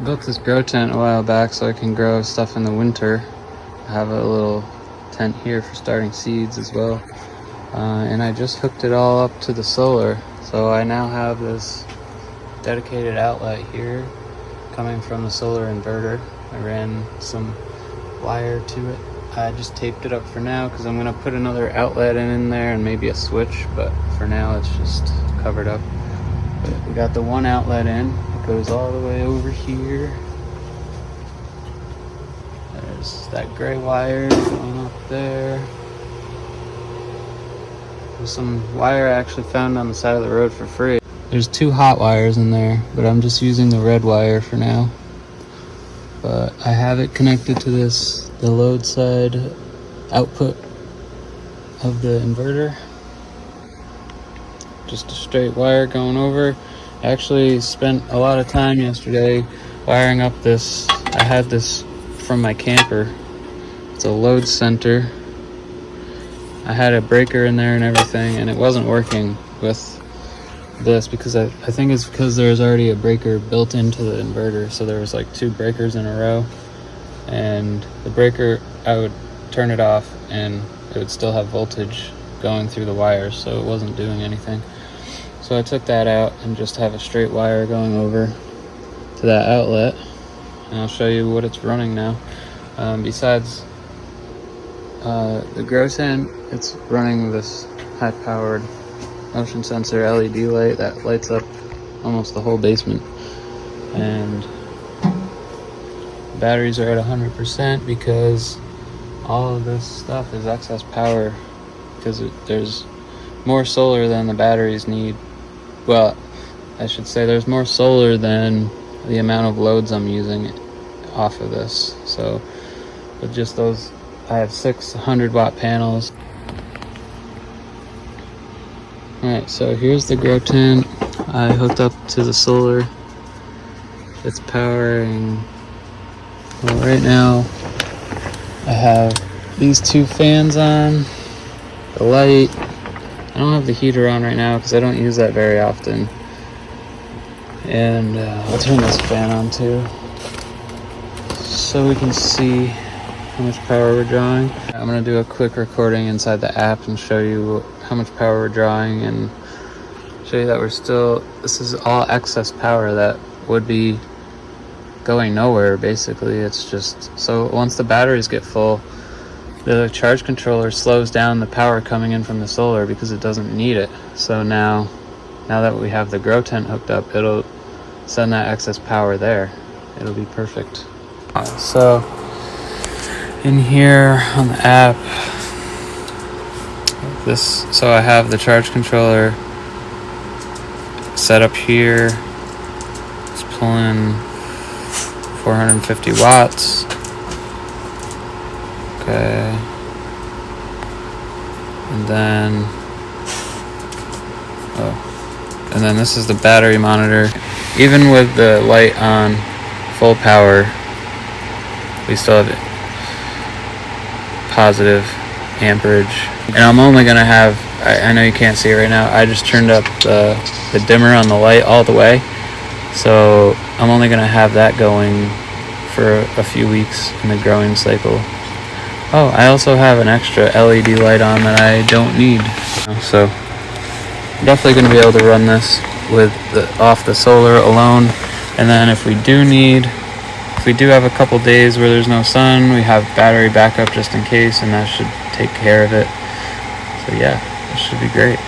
Built this grow tent a while back so I can grow stuff in the winter. I have a little tent here for starting seeds as well. And I just hooked it all up to the solar. So I now have this dedicated outlet here coming from the solar inverter. I ran some wire to it. I just taped it up for now because I'm gonna put another outlet in there and maybe a switch, but for now it's just covered up. But we got the one outlet in. It goes all the way over here. There's that gray wire going up there. There's some wire I actually found on the side of the road for free. There's 2 hot wires in there, but I'm just using the red wire for now. But I have it connected to the load side output of the inverter. Just a straight wire going over. I actually spent a lot of time yesterday wiring up this. I had this from my camper. It's a load center. I had a breaker in there and everything, and it wasn't working with this because I think it's because there's already a breaker built into the inverter. So there was like 2 breakers in a row, and the breaker, I would turn it off and it would still have voltage going through the wires, so it wasn't doing anything. So I took that out and just have a straight wire going over to that outlet, and I'll show you what it's running now. Besides the grow tent, it's running this high-powered motion sensor LED light that lights up almost the whole basement, and batteries are at 100% because all of this stuff is excess power because there's more solar than the batteries need. Well, I should say there's more solar than the amount of loads I'm using off of this. So with just those, I have 600 watt panels. Alright, so here's the grow tent. I hooked up to the solar. It's powering. Well, right now I have these 2 fans on, the light. I don't have the heater on right now because I don't use that very often. And I'll turn this fan on too so we can see how much power we're drawing. I'm going to do a quick recording inside the app and show you how much power we're drawing and show you that this is all excess power that would be going nowhere basically. It's just, so once the batteries get full, the charge controller slows down the power coming in from the solar because it doesn't need it. So now that we have the grow tent hooked up, it'll send that excess power there. It'll be perfect. So in here on the app, so I have the charge controller set up here. It's pulling 450 watts. Okay. And then this is the battery monitor. Even with the light on full power, we still have positive amperage. And I'm only gonna have, I know you can't see it right now, I just turned up the dimmer on the light all the way. So I'm only gonna have that going for a few weeks in the growing cycle. Oh, I also have an extra LED light on that I don't need. So I'm definitely gonna be able to run this off the solar alone. And then if we do have a couple days where there's no sun, we have battery backup just in case, and that should take care of it. So yeah, this should be great.